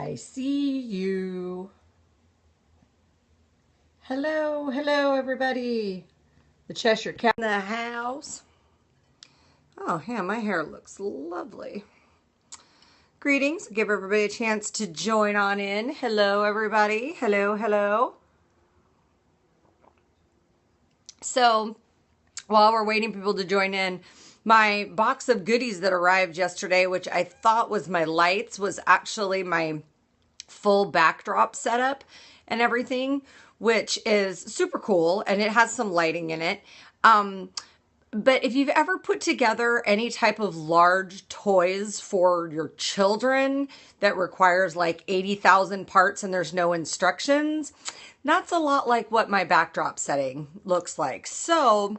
I see you. Hello, hello, everybody. The Cheshire Cat in the house. Oh, yeah, my hair looks lovely. Greetings. Give everybody a chance to join on in. Hello, everybody. Hello, hello. So, while we're waiting for people to join in, my box of goodies that arrived yesterday, which I thought was my lights, was actually my full backdrop setup and everything, which is super cool, and it has some lighting in it. But if you've ever put together any type of large toys for your children that requires like 80,000 parts and there's no instructions, that's a lot like what my backdrop setting looks like. So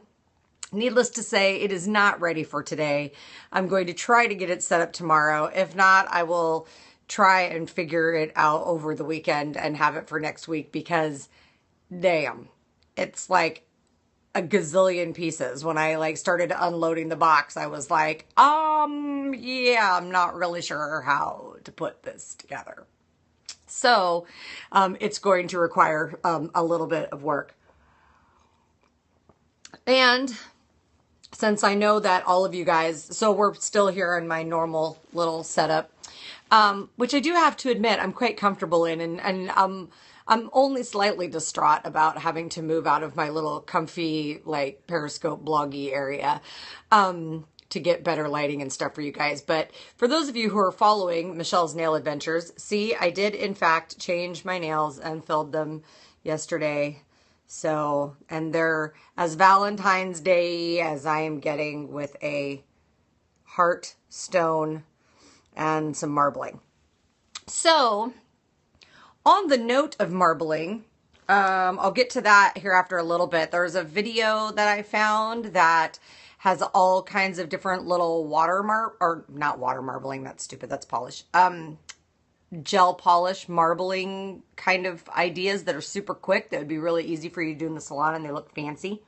needless to say, it is not ready for today. I'm going to try to get it set up tomorrow. If not, I will try and figure it out over the weekend and have it for next week, because damn, it's like a gazillion pieces. When I started unloading the box, I was like, yeah, I'm not really sure how to put this together. So it's going to require a little bit of work. And since I know that all of you guys, so we're still here in my normal little setup, which I do have to admit I'm quite comfortable in, and I'm only slightly distraught about having to move out of my little comfy, like, Periscope bloggy area to get better lighting and stuff for you guys. But for those of you who are following Michelle's Nail Adventures, see, I did in fact change my nails and filled them yesterday. So, and they're as Valentine's Day as I am getting, with a heart stone and some marbling. So, on the note of marbling, I'll get to that here after a little bit. There's a video that I found that has all kinds of different little not water marbling, that's stupid, that's polish. Gel polish marbling kind of ideas that are super quick, that would be really easy for you to do in the salon, and they look fancy.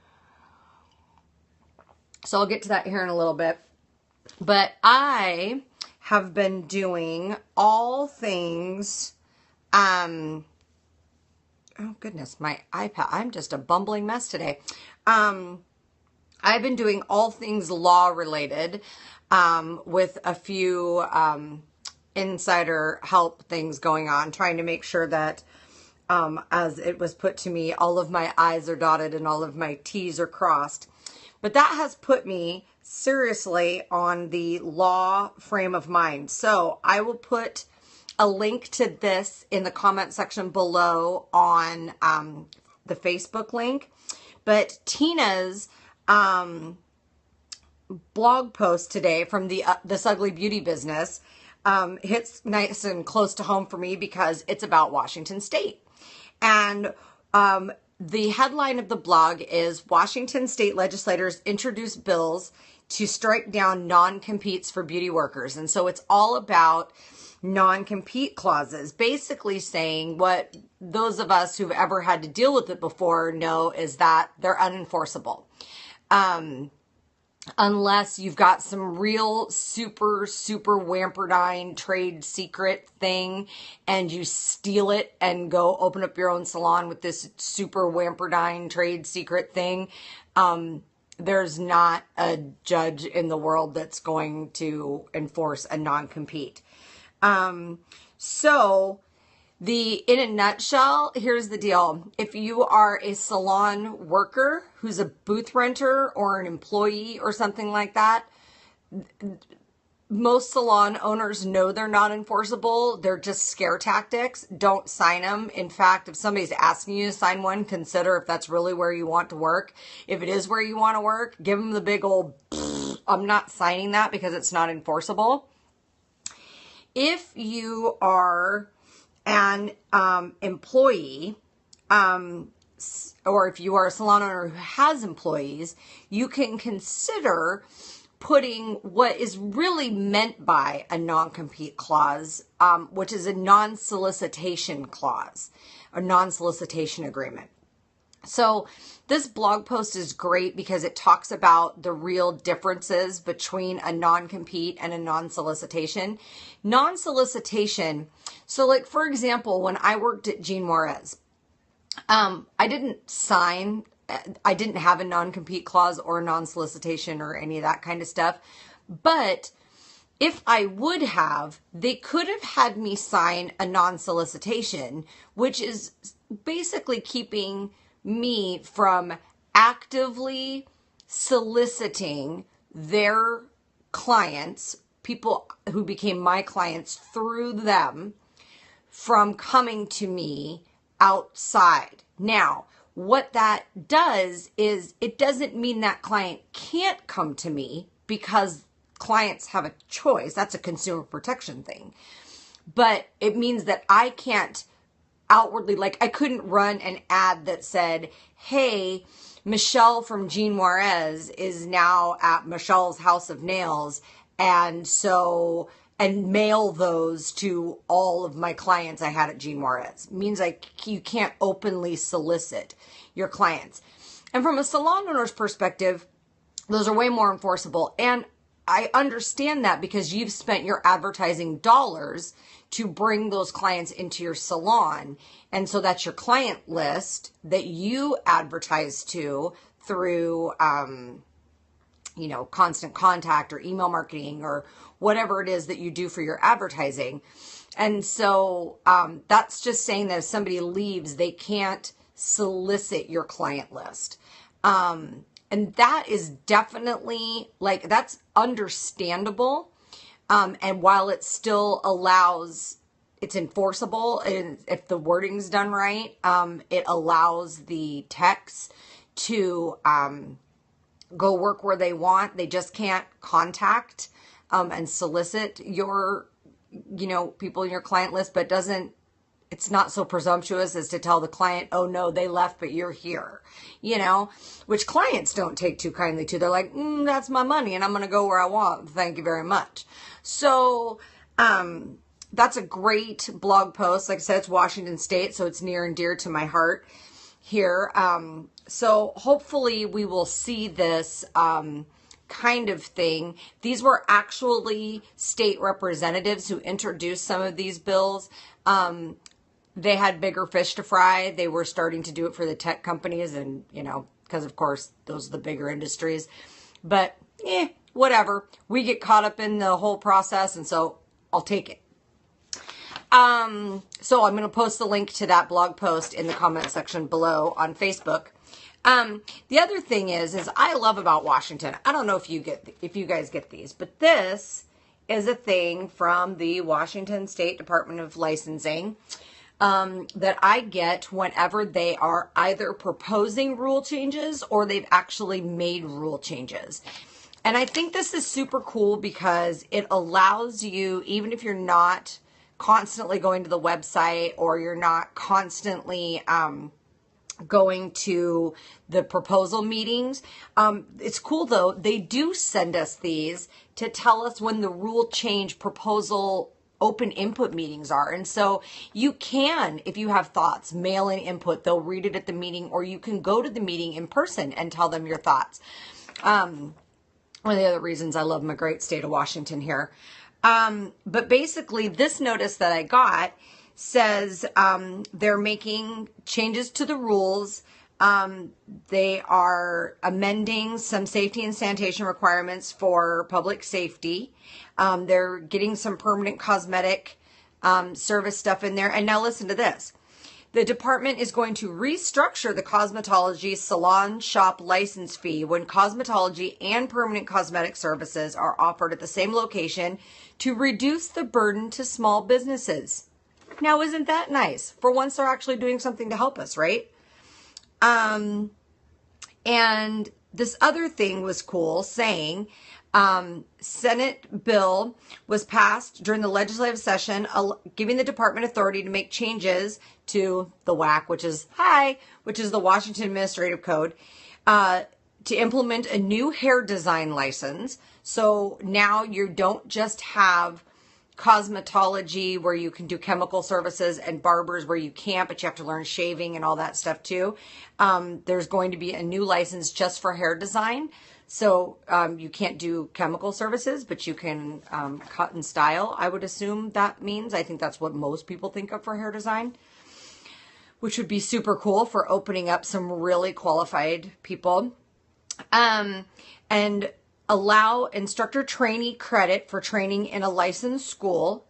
So I'll get to that here in a little bit. But I have been doing all things, oh goodness, my iPad, I'm just a bumbling mess today. I've been doing all things law related, with a few insider help things going on, trying to make sure that, as it was put to me, all of my I's are dotted and all of my T's are crossed. But that has put me seriously on the law frame of mind. So I will put a link to this in the comment section below on the Facebook link. But Tina's blog post today from This Ugly Beauty Business hits nice and close to home for me, because it's about Washington State. And the headline of the blog is Washington State legislators introduce bills to strike down non-competes for beauty workers. And so it's all about non-compete clauses, basically saying what those of us who've ever had to deal with it before know is that they're unenforceable. Unless you've got some real super wamperdine trade secret thing and you steal it and go open up your own salon with this super wamperdine trade secret thing, there's not a judge in the world that's going to enforce a non-compete. So in a nutshell, here's the deal. If you are a salon worker who's a booth renter or an employee or something like that, most salon owners know they're not enforceable. They're just scare tactics. Don't sign them. In fact, if somebody's asking you to sign one, consider if that's really where you want to work. If it is where you want to work, give them the big old, I'm not signing that because it's not enforceable. If you are an employee, or if you are a salon owner who has employees, you can consider putting what is really meant by a non-compete clause, which is a non-solicitation clause, a non-solicitation agreement. So this blog post is great because it talks about the real differences between a non-compete and a non-solicitation. Non-solicitation, so like for example, when I worked at Jean Juarez, I didn't have a non-compete clause or a non-solicitation or any of that kind of stuff. But if I would have, they could have had me sign a non-solicitation, which is basically keeping me from actively soliciting their clients, people who became my clients through them, from coming to me outside. Now, what that does is it doesn't mean that client can't come to me, because clients have a choice. That's a consumer protection thing. But it means that I can't outwardly, like I couldn't run an ad that said, hey, Michelle from Jean Juarez is now at Michelle's House of Nails, and mail those to all of my clients I had at Jean Juarez. It means you can't openly solicit your clients. And from a salon owner's perspective, those are way more enforceable. And I understand that because you've spent your advertising dollars to bring those clients into your salon. And so that's your client list that you advertise to through, constant contact or email marketing or whatever it is that you do for your advertising. And so that's just saying that if somebody leaves, they can't solicit your client list. And that is definitely, that's understandable. And while it still allows, it's enforceable, and if the wording's done right, it allows the techs to go work where they want. They just can't contact and solicit your, people in your client list, but it's not so presumptuous as to tell the client, oh no, they left, but you're here, which clients don't take too kindly to. They're like, that's my money and I'm going to go where I want. Thank you very much. So, that's a great blog post. Like I said, it's Washington State, so it's near and dear to my heart here. So hopefully we will see this, kind of thing. These were actually state representatives who introduced some of these bills. They had bigger fish to fry. They were starting to do it for the tech companies and, because of course those are the bigger industries, but whatever. We get caught up in the whole process, and so I'll take it. So I'm going to post the link to that blog post in the comment section below on Facebook. The other thing is I love about Washington. I don't know if you guys get these, but this is a thing from the Washington State Department of Licensing, that I get whenever they are either proposing rule changes or they've actually made rule changes. And I think this is super cool because it allows you, even if you're not constantly going to the website or you're not constantly, going to the proposal meetings. It's cool though. They do send us these to tell us when the rule change proposal open input meetings are. And so you can, if you have thoughts, mail in input. They'll read it at the meeting, or you can go to the meeting in person and tell them your thoughts. One of the other reasons I love my great state of Washington here. But basically this notice that I got says they're making changes to the rules. They are amending some safety and sanitation requirements for public safety. They're getting some permanent cosmetic service stuff in there. And now listen to this. The department is going to restructure the cosmetology salon shop license fee when cosmetology and permanent cosmetic services are offered at the same location to reduce the burden to small businesses. Now, isn't that nice? For once, they're actually doing something to help us, right? And this other thing was cool, saying Senate bill was passed during the legislative session, giving the department authority to make changes to the WAC, which is the Washington Administrative Code, to implement a new hair design license. So now you don't just have cosmetology where you can do chemical services, and barbers where you can't, but you have to learn shaving and all that stuff too. There's going to be a new license just for hair design. So you can't do chemical services, but you can cut and style, I would assume that means. I think that's what most people think of for hair design, which would be super cool for opening up some really qualified people. And allow instructor trainee credit for training in a licensed school,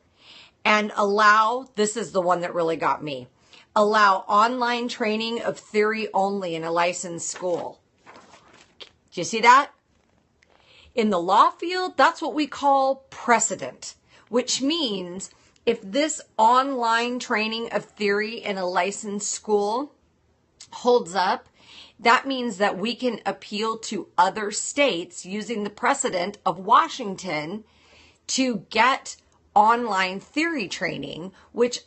and allow, this is the one that really got me, allow online training of theory only in a licensed school. Do you see that? In the law field, that's what we call precedent, which means if this online training of theory in a licensed school holds up, that means that we can appeal to other states using the precedent of Washington to get online theory training, which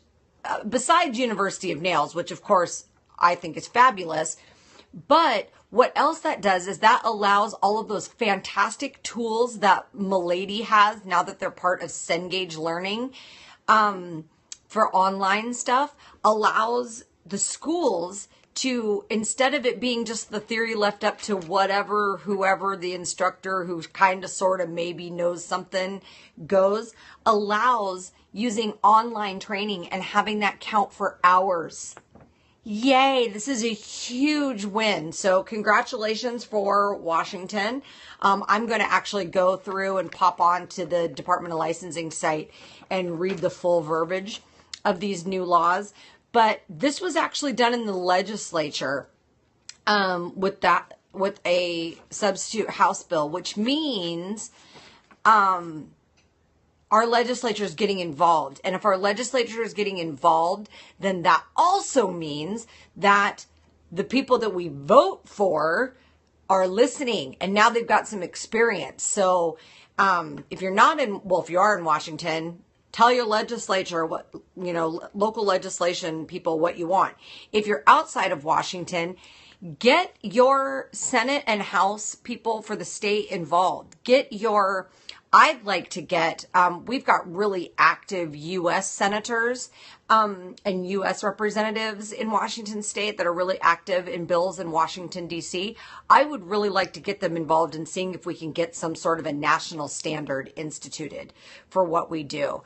besides University of Nails, which of course I think is fabulous, but what else that does is that allows all of those fantastic tools that Milady has now that they're part of Cengage Learning for online stuff, allows the schools to, instead of it being just the theory left up to whoever the instructor who kind of sort of maybe knows something goes, allows using online training and having that count for hours. Yay, this is a huge win. So congratulations for Washington. I'm going to actually go through and pop on to the Department of Licensing site and read the full verbiage of these new laws. But this was actually done in the legislature with a substitute House bill, which means our legislature is getting involved. And if our legislature is getting involved, then that also means that the people that we vote for are listening, and now they've got some experience. So if you are in Washington, tell your legislature what, local legislation people what you want. If you're outside of Washington, get your Senate and House people for the state involved. I'd like to get, we've got really active U.S. senators and U.S. representatives in Washington state that are really active in bills in Washington, D.C. I would really like to get them involved in seeing if we can get some sort of a national standard instituted for what we do.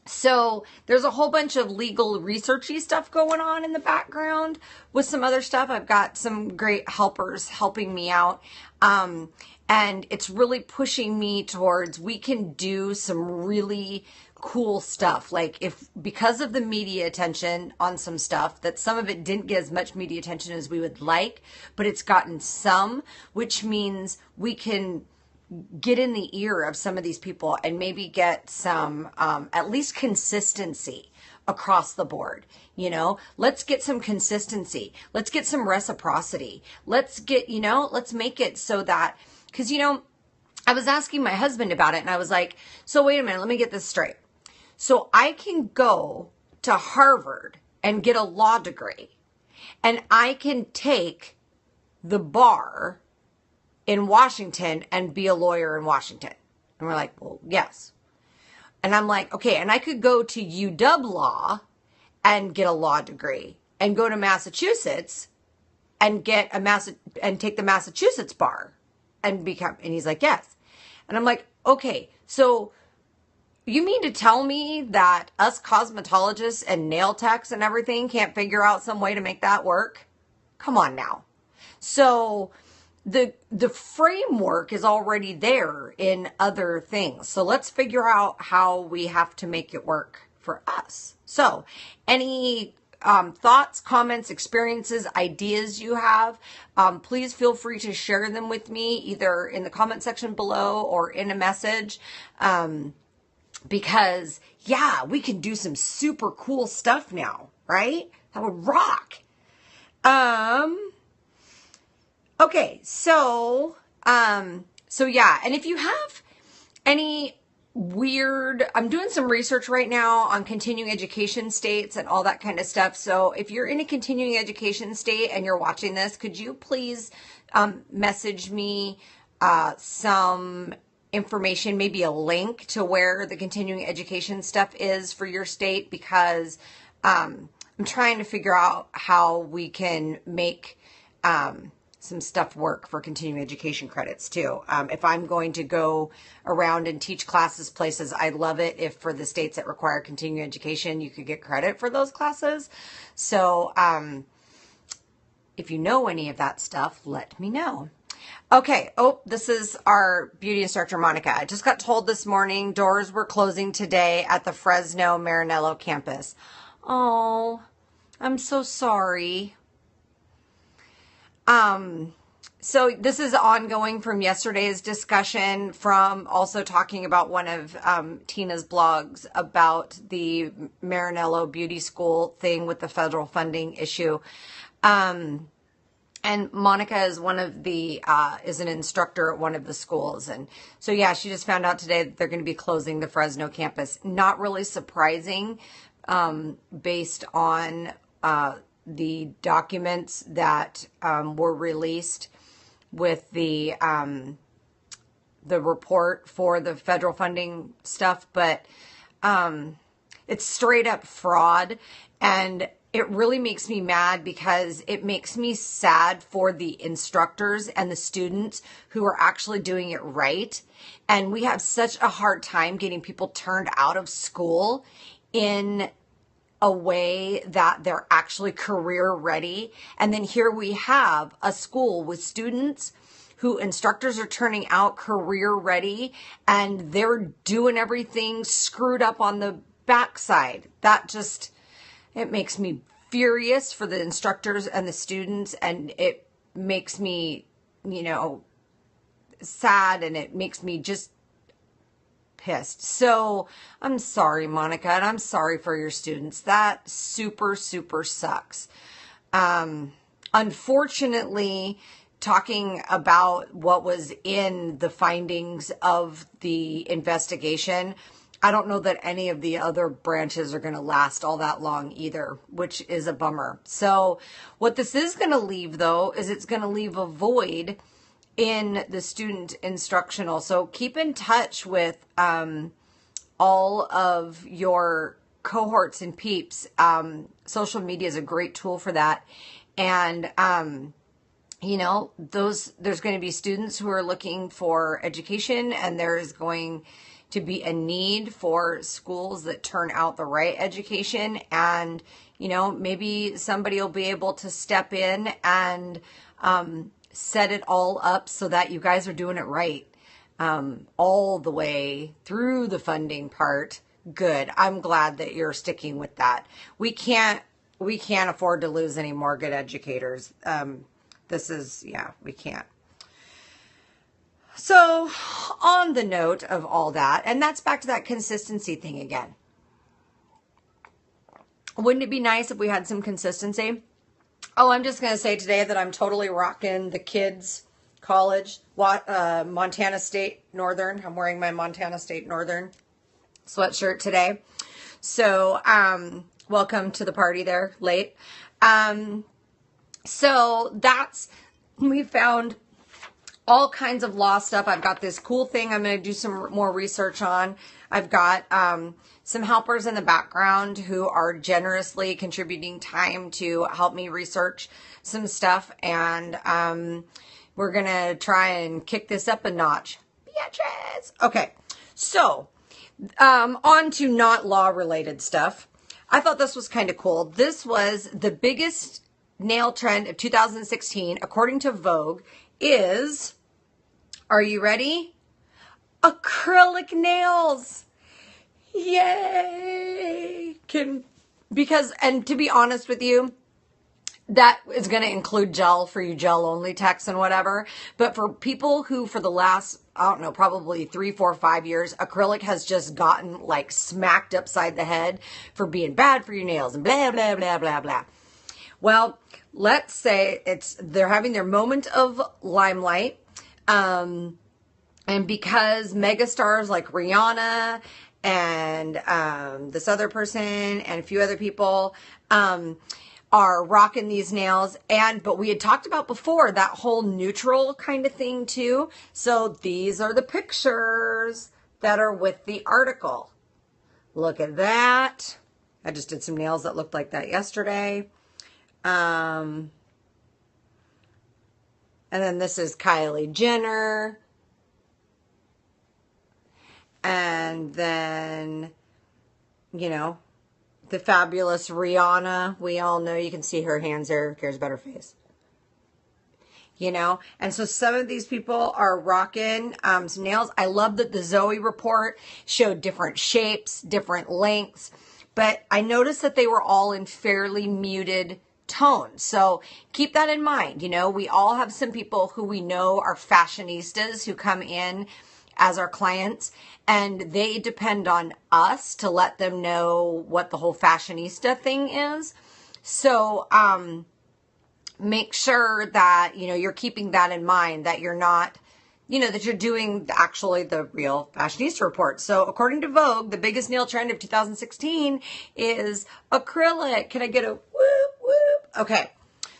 So there's a whole bunch of legal researchy stuff going on in the background with some other stuff. I've got some great helpers helping me out. And it's really pushing me towards, we can do some really cool stuff. Like because of the media attention on some stuff, that some of it didn't get as much media attention as we would like, but it's gotten some, which means we can get in the ear of some of these people and maybe get some, at least consistency across the board. Let's get some consistency. Let's get some reciprocity. Let's make it so that, because, I was asking my husband about it and I was like, so wait a minute, let me get this straight. So I can go to Harvard and get a law degree, and I can take the bar in Washington and be a lawyer in Washington. And we're like, well, yes. And I'm like, okay, and I could go to UW Law and get a law degree, and go to Massachusetts and get and take the Massachusetts bar and he's like, yes. And I'm like, okay, so you mean to tell me that us cosmetologists and nail techs and everything can't figure out some way to make that work? Come on now. So the framework is already there in other things. So let's figure out how we have to make it work for us. So any thoughts, comments, experiences, ideas you have, please feel free to share them with me either in the comment section below or in a message. Because yeah, we can do some super cool stuff now, right? That would rock. Okay, so yeah, and if you have any weird, I'm doing some research right now on continuing education states and all that kind of stuff. So if you're in a continuing education state and you're watching this, could you please message me some information, maybe a link to where the continuing education stuff is for your state, because I'm trying to figure out how we can make some stuff work for continuing education credits too. If I'm going to go around and teach classes places, I'd love it if for the states that require continuing education, you could get credit for those classes. So if you know any of that stuff, let me know. Okay. Oh, this is our beauty instructor, Monica. I just got told this morning doors were closing today at the Fresno Maranello campus. Oh, I'm so sorry. So this is ongoing from yesterday's discussion, from also talking about one of Tina's blogs about the Maranello Beauty School thing with the federal funding issue. And Monica is one of the, is an instructor at one of the schools. And so, yeah, she just found out today that they're going to be closing the Fresno campus. Not really surprising, based on, the documents that, were released with the report for the federal funding stuff, but, it's straight up fraud. And it really makes me mad because it makes me sad for the instructors and the students who are actually doing it right. And we have such a hard time getting people turned out of school in a way that they're actually career ready. And then here we have a school with students who instructors are turning out career ready, and they're doing everything screwed up on the backside. That just, it makes me furious for the instructors and the students, and it makes me, sad, and it makes me just pissed. So I'm sorry, Monica, and I'm sorry for your students. That super, super sucks. Unfortunately, talking about what was in the findings of the investigation, I don't know that any of the other branches are going to last all that long either, which is a bummer. So what this is going to leave, though, is it's going to leave a void in the student instructional. So keep in touch with all of your cohorts and peeps. Social media is a great tool for that. And, there's going to be students who are looking for education, and there is going to be a need for schools that turn out the right education. And, maybe somebody will be able to step in and set it all up so that you guys are doing it right, all the way through the funding part. Good. I'm glad that you're sticking with that. We can't afford to lose any more good educators. We can't. So on the note of all that, and that's back to that consistency thing again. Wouldn't it be nice if we had some consistency? Oh, I'm just going to say today that I'm totally rocking the kids' college, Montana State Northern. I'm wearing my Montana State Northern sweatshirt today. So, welcome to the party there, late. So we found all kinds of law stuff. I've got this cool thing I'm going to do some more research on. I've got some helpers in the background who are generously contributing time to help me research some stuff. And we're going to try and kick this up a notch. Bitches! Okay, so on to not law-related stuff. I thought this was kind of cool. This was the biggest nail trend of 2016, according to Vogue, is... Are you ready? Acrylic nails. Yay. And to be honest with you, that is going to include gel for you gel only techs and whatever. But for people who for the last, I don't know, probably 3, 4, 5 years, acrylic has just gotten like smacked upside the head for being bad for your nails and blah, blah, blah, blah, blah. Well, let's say they're having their moment of limelight. And because megastars like Rihanna and this other person and a few other people are rocking these nails. But we had talked about before that whole neutral kind of thing too. So these are the pictures that are with the article. Look at that. I just did some nails that looked like that yesterday. And then this is Kylie Jenner. And then, you know, the fabulous Rihanna. We all know, you can see her hands there. Who cares about her face? You know, and so some of these people are rocking some nails. I love that the Zoe report showed different shapes, different lengths, but I noticed that they were all in fairly muted tones. So keep that in mind. You know, we all have some people who we know are fashionistas who come in as our clients, and they depend on us to let them know what the whole fashionista thing is. So, make sure that, you know, you're keeping that in mind, that you're not, you know, that you're doing actually the real fashionista report. So according to Vogue, the biggest nail trend of 2016 is acrylic. Can I get a whoop, whoop? Okay.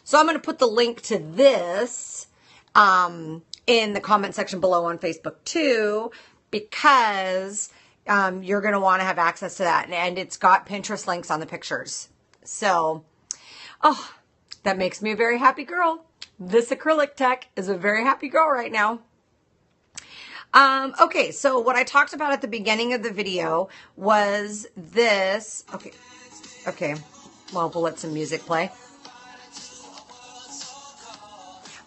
So I'm going to put the link to this, in the comment section below on Facebook too, because, you're going to want to have access to that. And it's got Pinterest links on the pictures. So, oh, that makes me a very happy girl. This acrylic tech is a very happy girl right now. Okay, so what I talked about at the beginning of the video was this. Okay. Well, we'll let some music play.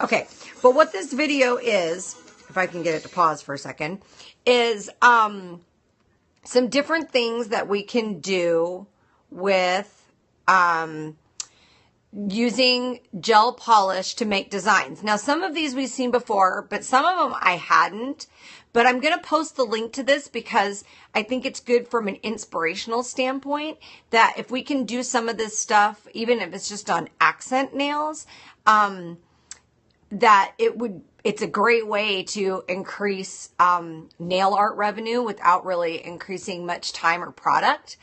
Okay, but what this video is, if I can get it to pause for a second, is some different things that we can do with using gel polish to make designs. Now, some of these we've seen before, but some of them I hadn't. But I'm going to post the link to this because I think it's good from an inspirational standpoint, that if we can do some of this stuff, even if it's just on accent nails, that it's a great way to increase nail art revenue without really increasing much time or product.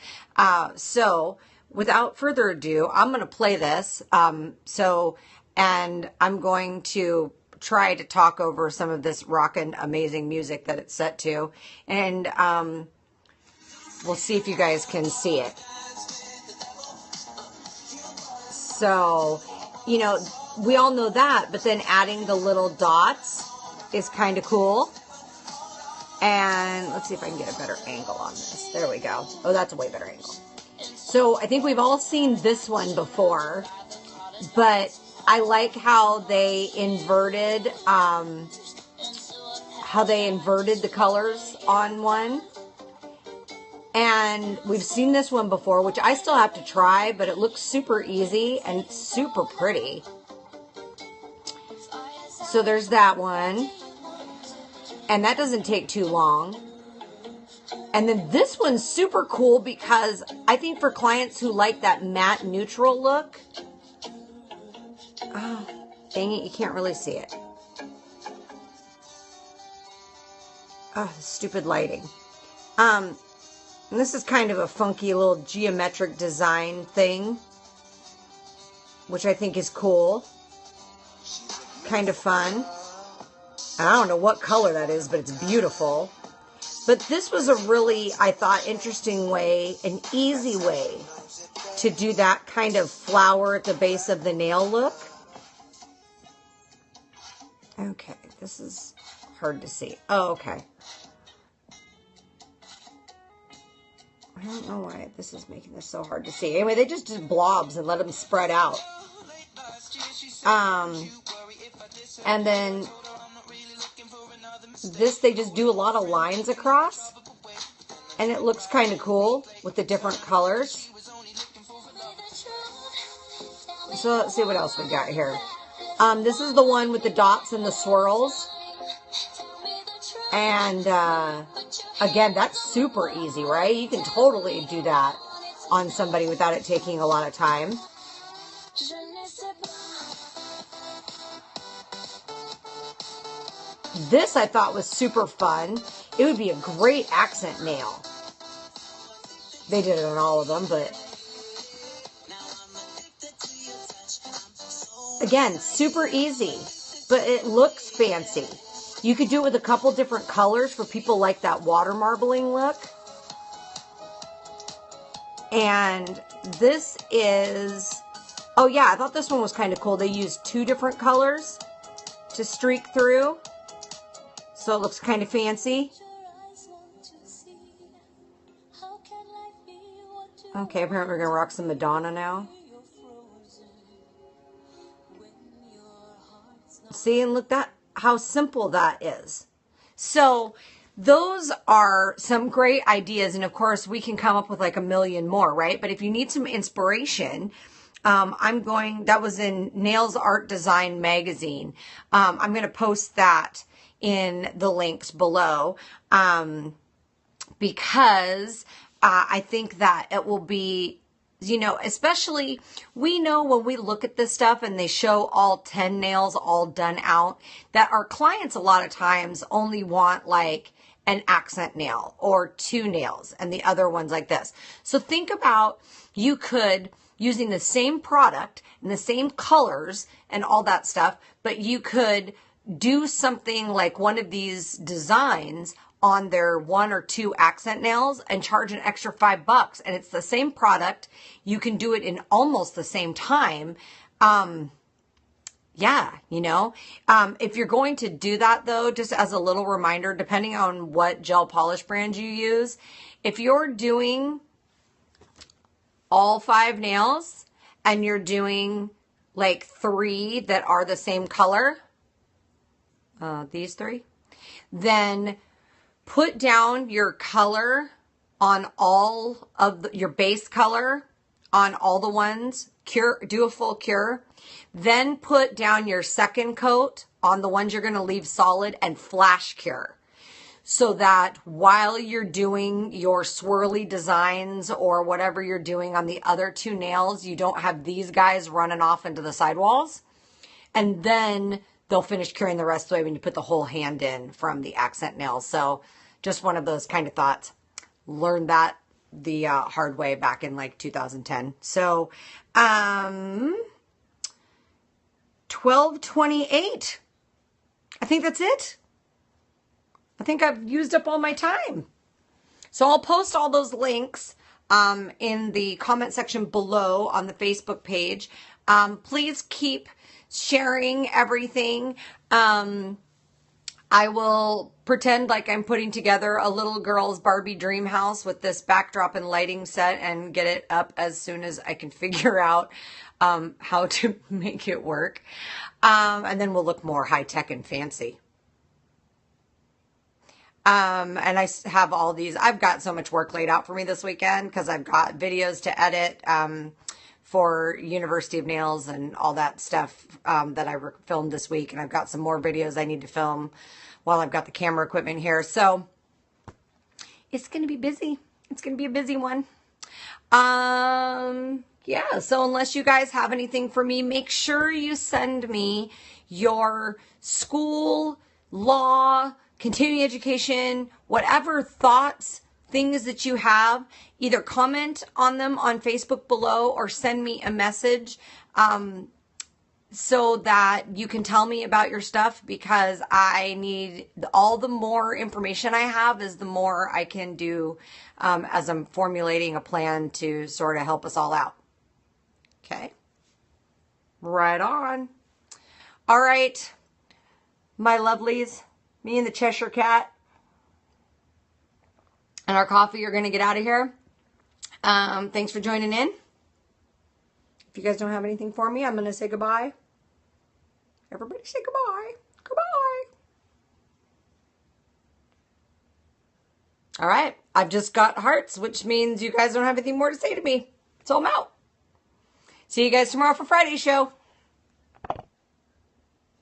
So without further ado, I'm going to play this. And I'm going to try to talk over some of this rockin' amazing music that it's set to. And we'll see if you guys can see it. So, you know, we all know that, but then adding the little dots is kind of cool. And let's see if I can get a better angle on this. There we go. Oh, that's a way better angle. So I think we've all seen this one before, but I like how they inverted the colors on one. And we've seen this one before, which I still have to try, but it looks super easy and super pretty. So there's that one. And that doesn't take too long. And then this one's super cool because I think for clients who like that matte neutral look. Oh, dang it, you can't really see it. Oh, stupid lighting. And this is kind of a funky little geometric design thing, which I think is cool. Kind of fun. I don't know what color that is, but it's beautiful. But this was a really, I thought, interesting way, an easy way to do that kind of flower at the base of the nail look. Okay, this is hard to see. Oh, okay. I don't know why this is making this so hard to see. Anyway, they just do blobs and let them spread out. And then this, they just do a lot of lines across. And it looks kind of cool with the different colors. So let's see what else we got here. This is the one with the dots and the swirls. And again, that's super easy, right? You can totally do that on somebody without it taking a lot of time. This I thought was super fun. It would be a great accent nail. They did it on all of them, but Again, super easy, but it looks fancy. You could do it with a couple different colors for people like that water marbling look. And this is, oh yeah, I thought this one was kind of cool. They used 2 different colors to streak through. So it looks kind of fancy. Okay, apparently we're going to rock some Madonna now. See, and look at how simple that is. So those are some great ideas. And of course, we can come up with like a million more, right? But if you need some inspiration, that was in Nails Art Design magazine. I'm going to post that in the links below because I think that it will be, you know, especially we know when we look at this stuff and they show all 10 nails all done out, that our clients a lot of times only want like an accent nail or 2 nails and the other one's like this. So think about, you could, using the same product and the same colors and all that stuff, but you could do something like one of these designs on their 1 or 2 accent nails and charge an extra $5, and it's the same product. You can do it in almost the same time. Yeah, you know, if you're going to do that though, just as a little reminder, depending on what gel polish brand you use, if you're doing all 5 nails and you're doing like 3 that are the same color, these 3, then put down your color on all of your base color on all the ones, do a full cure, then put down your second coat on the ones you're going to leave solid and flash cure. So that while you're doing your swirly designs or whatever you're doing on the other 2 nails, you don't have these guys running off into the sidewalls. And then they'll finish curing the rest of the way when you put the whole hand in from the accent nails. So just one of those kind of thoughts. Learned that the hard way back in like 2010. So 12:28. I think that's it. I think I've used up all my time. So I'll post all those links in the comment section below on the Facebook page. Please keep sharing everything. I will pretend like I'm putting together a little girl's Barbie dream house with this backdrop and lighting set and get it up as soon as I can figure out how to make it work. And then we'll look more high-tech and fancy. And I have all these, I've got so much work laid out for me this weekend because I've got videos to edit for University of Nails and all that stuff that I filmed this week. And I've got some more videos I need to film while I've got the camera equipment here. So it's going to be busy. It's going to be a busy one. Yeah, so unless you guys have anything for me, make sure you send me your school, law, continuing education, whatever thoughts, things that you have, either comment on them on Facebook below or send me a message so that you can tell me about your stuff, because I need all the more information I have is the more I can do as I'm formulating a plan to sort of help us all out. Okay. Right on. All right, my lovelies, me and the Cheshire Cat and our coffee are going to get out of here. Thanks for joining in. If you guys don't have anything for me, I'm going to say goodbye. Everybody say goodbye. Goodbye. All right. I've just got hearts, which means you guys don't have anything more to say to me. So I'm out. See you guys tomorrow for Friday's show.